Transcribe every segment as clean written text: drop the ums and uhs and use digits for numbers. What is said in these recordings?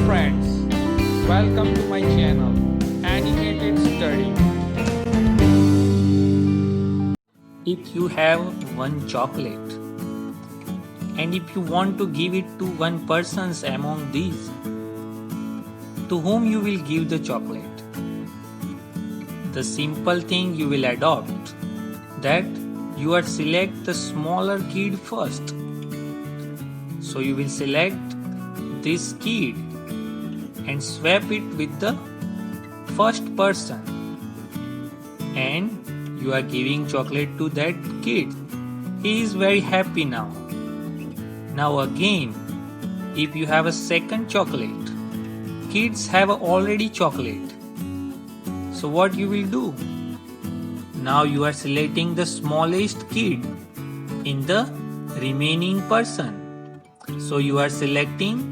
friends, welcome to my channel Animated Study. If you have one chocolate and if you want to give it to one person among these, to whom you will give the chocolate? The simple thing you will adopt that you are select the smaller kid first. So you will select this kid and swap it with the first person, and you are giving chocolate to that kid. He is very happy now. Now again, if you have a second chocolate, kids have already chocolate. So what you will do? Now you are selecting the smallest kid in the remaining person. So you are selecting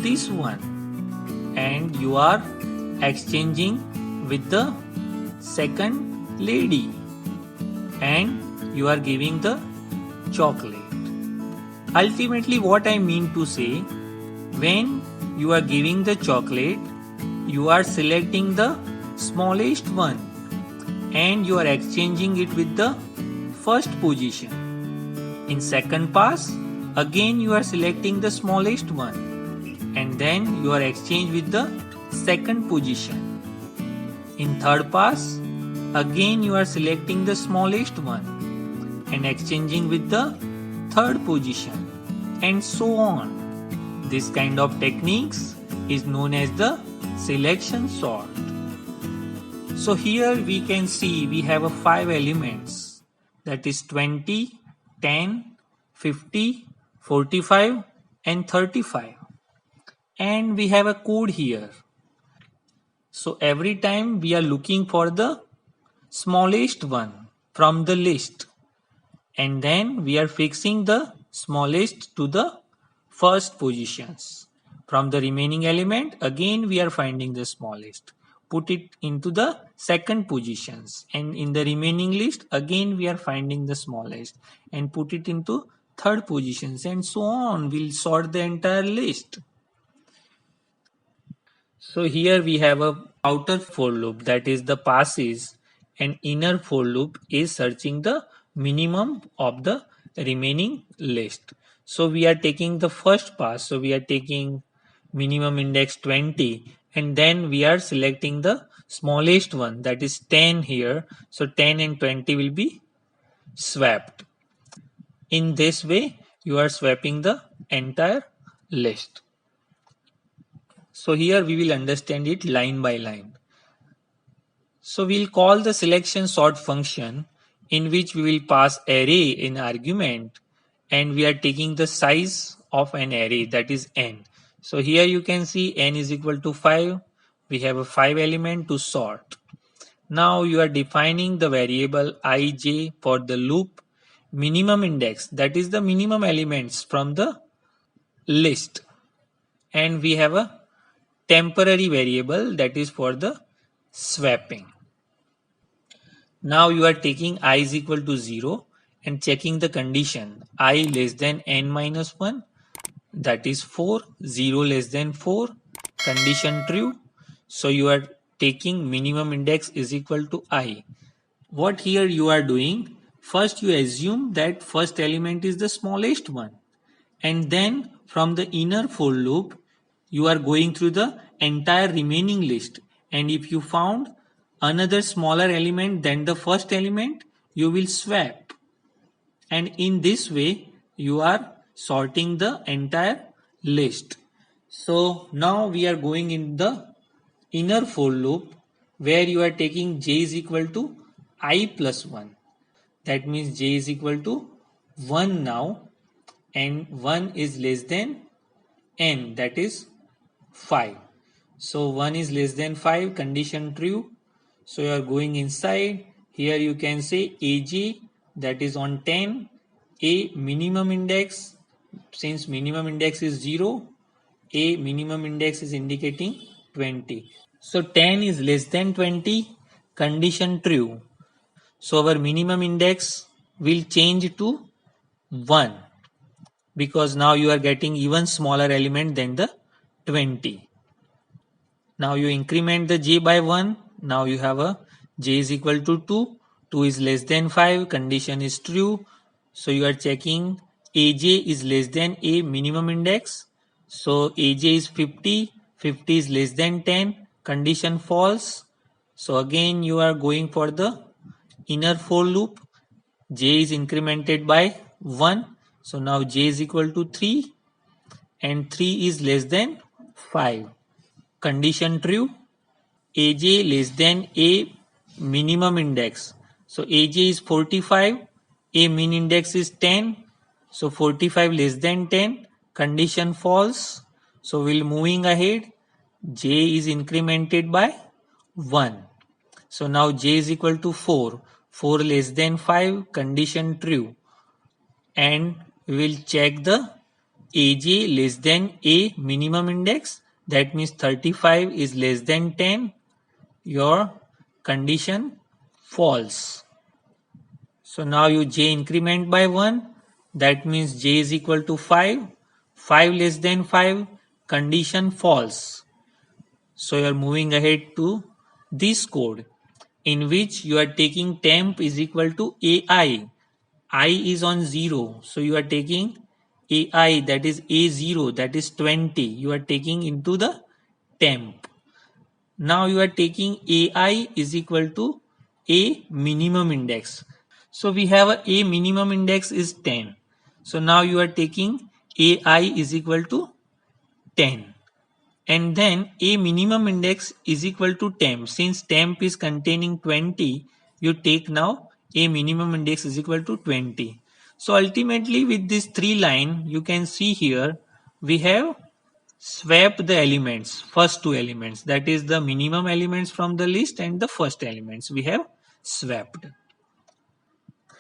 this one and you are exchanging with the second lady and you are giving the chocolate. Ultimately, what I mean to say, when you are giving the chocolate, you are selecting the smallest one and you are exchanging it with the first position. In second pass, again you are selecting the smallest one and then you are exchanged with the second position. In third pass, again you are selecting the smallest one and exchanging with the third position, and so on. This kind of techniques is known as the selection sort. So here we can see we have a 5 elements, that is 20, 10, 50, 45 and 35, and we have a code here. So every time we are looking for the smallest one from the list, and then we are fixing the smallest to the first positions. From the remaining element, again we are finding the smallest, put it into the second positions, and in the remaining list again we are finding the smallest and put it into third positions, and so on. We'll sort the entire list. So here we have a outer for loop, that is the passes, and inner for loop is searching the minimum of the remaining list. So we are taking the first pass, so we are taking minimum index 20 and then we are selecting the smallest one, that is 10 here. So 10 and 20 will be swapped. In this way you are swapping the entire list. So here we will understand it line by line. So we'll call the selection sort function, in which we will pass array in argument and we are taking the size of an array, that is n. So here you can see n is equal to 5. We have a 5 element to sort. Now you are defining the variable ij for the loop minimum index, that is the minimum elements from the list, and we have a temporary variable that is for the swapping. Now you are taking I is equal to 0 and checking the condition I less than n minus 1, that is 4, 0 less than 4, condition true. So you are taking minimum index is equal to I. What here you are doing, first you assume that first element is the smallest one, and then from the inner for loop you are going through the entire remaining list, and if you found another smaller element than the first element, you will swap, and in this way you are sorting the entire list. So now we are going in the inner for loop where you are taking j is equal to I plus 1. That means j is equal to 1 now, and 1 is less than n, that is 5. So 1 is less than 5, condition true. So you are going inside. Here you can say aj, that is on 10, a minimum index, since minimum index is 0, a minimum index is indicating 20. So 10 is less than 20, condition true. So our minimum index will change to 1, because now you are getting even smaller element than the 20. Now you increment the j by 1. Now you have a j is equal to 2. 2 is less than 5. Condition is true. So you are checking aj is less than a minimum index. So aj is 50. 50 is less than 10. Condition false. So again you are going for the inner for loop. J is incremented by 1. So now j is equal to 3 and 3 is less than 5. Condition true. Aj less than a minimum index. So aj is 45, a min index is 10. So 45 less than 10. Condition false. So we'll moving ahead. J is incremented by 1. So now j is equal to 4. 4 less than 5. Condition true. And we will check the aj less than a minimum index. That means 35 is less than 10. Your condition false. So now you j increment by 1. That means j is equal to 5. 5 less than 5. Condition false. So you are moving ahead to this code in which you are taking temp is equal to ai. I is on 0. So you are taking ai, that is a0, that is 20. You are taking into the temp. Now you are taking ai is equal to a minimum index. So we have a minimum index is 10. So now you are taking ai is equal to 10. And then a minimum index is equal to temp. Since temp is containing 20, you take now a minimum index is equal to 20. So ultimately with this 3 line, you can see here we have swapped the elements, first 2 elements, that is the minimum elements from the list and the first elements we have swapped.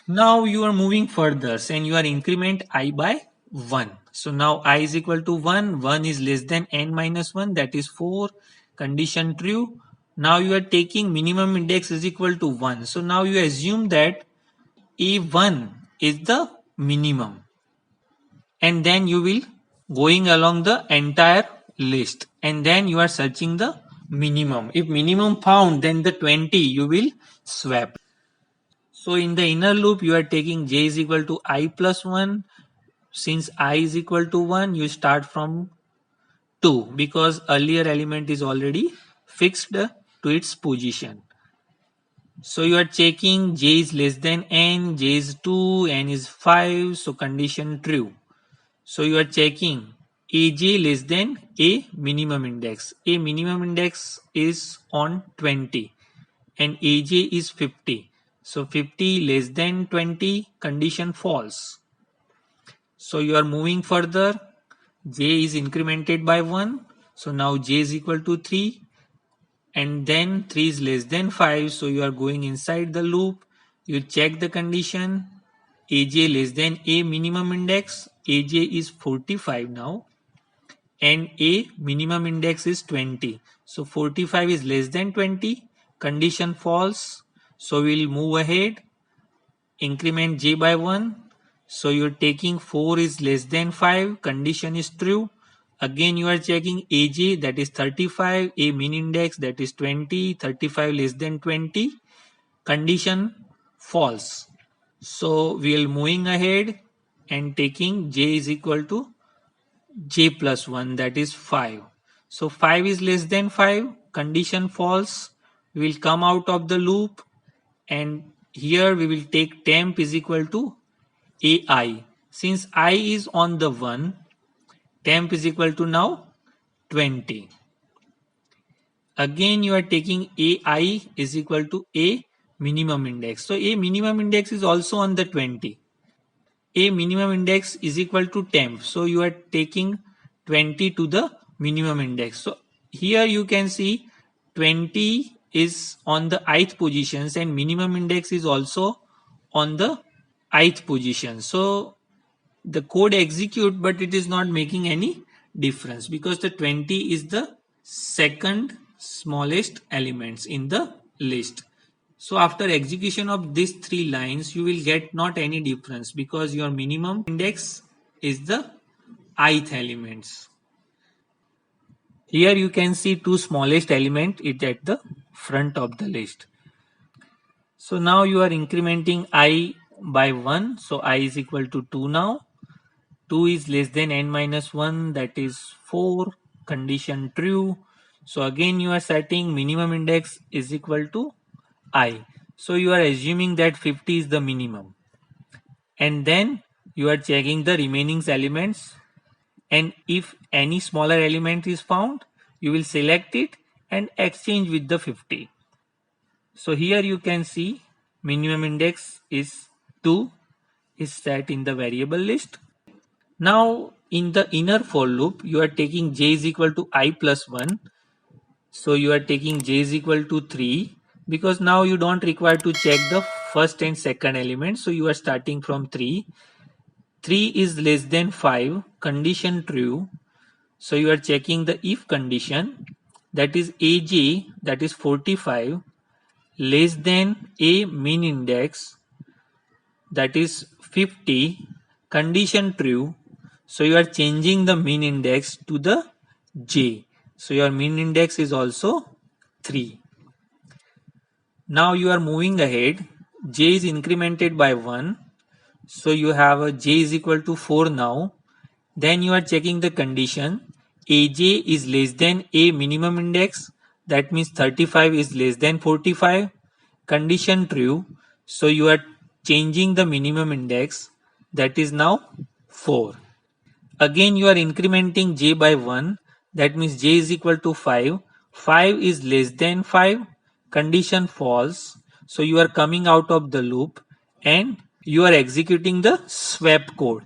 Now you are moving further and you are increment I by 1. So now I is equal to 1. 1 is less than n minus 1, that is 4. Condition true. Now you are taking minimum index is equal to 1. So now you assume that A1 is the minimum. And then you will going along the entire list. And then you are searching the minimum. If minimum found, then the 20 you will swap. So in the inner loop, you are taking j is equal to I plus 1. Since I is equal to 1, you start from 2 because earlier element is already fixed to its position. So you are checking j is less than n, j is 2, n is 5. So condition true. So you are checking aj less than a minimum index. A minimum index is on 20 and aj is 50. So 50 less than 20, condition false. So you are moving further. J is incremented by 1. So now j is equal to 3. And then 3 is less than 5. So you are going inside the loop. You check the condition. Aj less than a minimum index. Aj is 45 now. And a minimum index is 20. So 45 is less than 20. Condition false. So we'll move ahead. Increment j by 1. So you're taking 4 is less than 5. Condition is true. Again you are checking aj, that is 35. A min index, that is 20. 35 less than 20. Condition false. So we'll moving ahead and taking j is equal to j plus 1, that is 5. So 5 is less than 5. Condition false. We will come out of the loop and here we will take temp is equal to ai. Since I is on the 1, temp is equal to now 20. Again you are taking ai is equal to a minimum index. So a minimum index is also on the 20. A minimum index is equal to temp. So you are taking 20 to the minimum index. So here you can see 20 is on the ith positions and minimum index is also on the ith position. So the code execute, but it is not making any difference because the 20 is the second smallest elements in the list. So after execution of these 3 lines, you will get not any difference because your minimum index is the ith elements. Here you can see two smallest element is at the front of the list. So now you are incrementing I by 1. So I is equal to 2 now. 2 is less than n minus 1, that is 4. Condition true. So again you are setting minimum index is equal to I. So you are assuming that 50 is the minimum. And then you are checking the remaining elements, and if any smaller element is found, you will select it and exchange with the 50. So here you can see minimum index is 2 is set in the variable list. Now in the inner for loop, you are taking j is equal to I plus 1. So you are taking j is equal to 3, because now you don't require to check the first and second element. So you are starting from 3. 3 is less than 5, condition true. So you are checking the if condition, that is aj, that is 45, less than a min index, that is 50, condition true. So you are changing the min index to the j. So your min index is also 3. Now you are moving ahead. J is incremented by 1. So you have a j is equal to 4 now. Then you are checking the condition. Aj is less than a minimum index. That means 35 is less than 45. Condition true. So you are changing the minimum index. That is now 4. Again you are incrementing j by 1. That means j is equal to 5. 5 is less than 5. Condition false. So you are coming out of the loop and you are executing the swap code.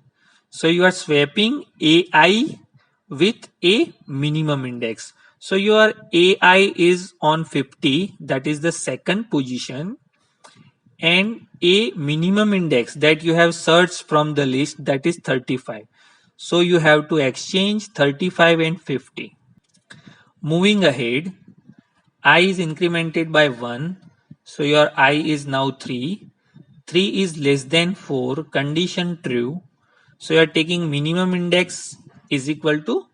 So you are swapping AI with a minimum index. So your AI is on 50, that is the second position, and a minimum index that you have searched from the list, that is 35. So you have to exchange 35 and 50. Moving ahead, I is incremented by 1. So your I is now 3. 3 is less than 4. Condition true. So you are taking minimum index is equal to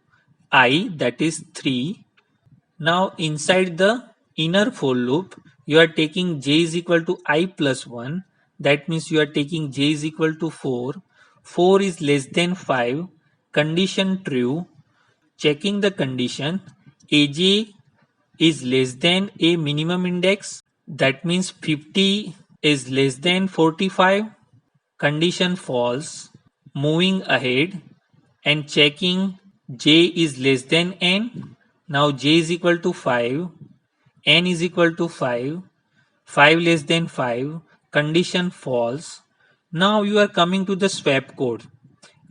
I, that is 3. Now inside the inner for loop, you are taking j is equal to I plus 1. That means you are taking j is equal to 4. 4 is less than 5. Condition true. Checking the condition, aj is less than a minimum index. That means 50 is less than 45. Condition false. Moving ahead and checking j is less than n. Now j is equal to 5, n is equal to 5, 5 less than 5, condition false. Now you are coming to the swap code,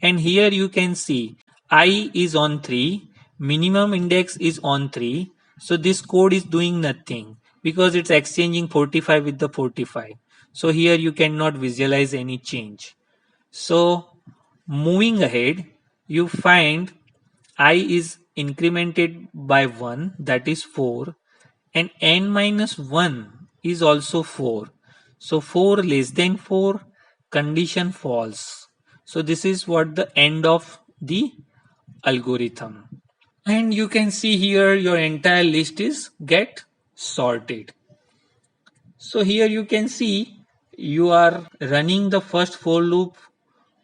and here you can see I is on 3, minimum index is on 3. So this code is doing nothing because it's exchanging 45 with the 45. So here you cannot visualize any change. So moving ahead, you find I is incremented by 1, that is 4, and n minus 1 is also 4. So 4 less than 4, condition false. So this is what the end of the algorithm. And you can see here your entire list is get sorted. So here you can see you are running the first for loop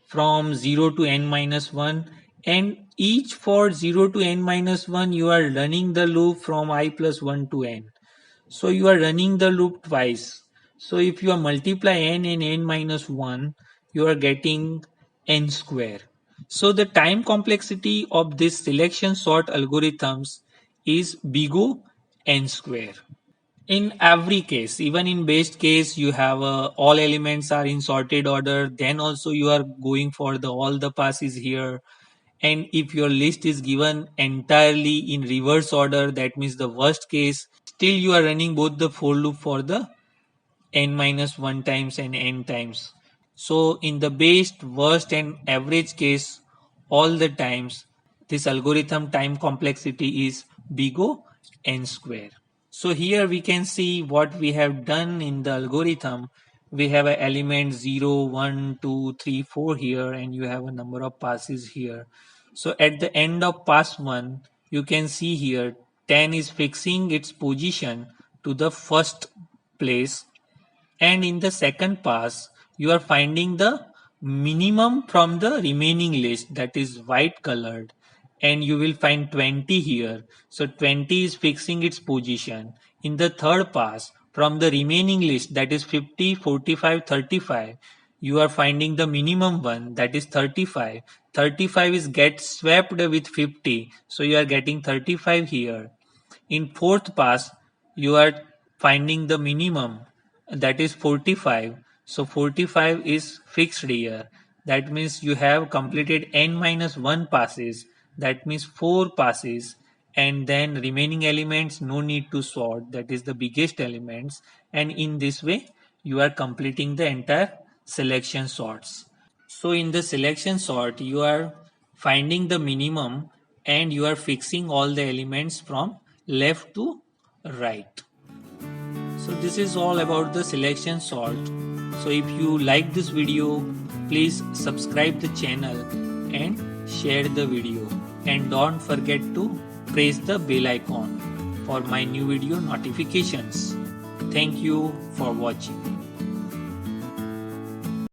from 0 to n minus 1, and each for 0 to n minus 1 you are running the loop from I plus 1 to n. So you are running the loop twice. So if you multiply n and n minus 1, you are getting n square. So the time complexity of this selection sort algorithms is big O n square. In every case, even in best case, you have all elements are in sorted order. Then also you are going for the all the passes here. And if your list is given entirely in reverse order, that means the worst case, still you are running both the for loop for the n minus 1 times and n times. So in the best, worst and average case, all the times, this algorithm time complexity is big O n square. So here we can see what we have done in the algorithm. We have an element 0, 1, 2, 3, 4 here, and you have a number of passes here. So at the end of pass 1, you can see here 10 is fixing its position to the first place, and in the second pass you are finding the minimum from the remaining list, that is white colored, and you will find 20 here. So 20 is fixing its position. In the third pass from the remaining list, that is 50, 45, 35, you are finding the minimum one, that is 35. 35 is get swapped with 50, so you are getting 35 here. In fourth pass, you are finding the minimum, that is 45. So 45 is fixed here. That means you have completed n minus 1 passes. That means 4 passes, and then remaining elements no need to sort. That is the biggest elements, and in this way you are completing the entire selection sorts. So in the selection sort, you are finding the minimum and you are fixing all the elements from left to right. So this is all about the selection sort. So if you like this video, please subscribe the channel and share the video. And don't forget to press the bell icon for my new video notifications. Thank you for watching.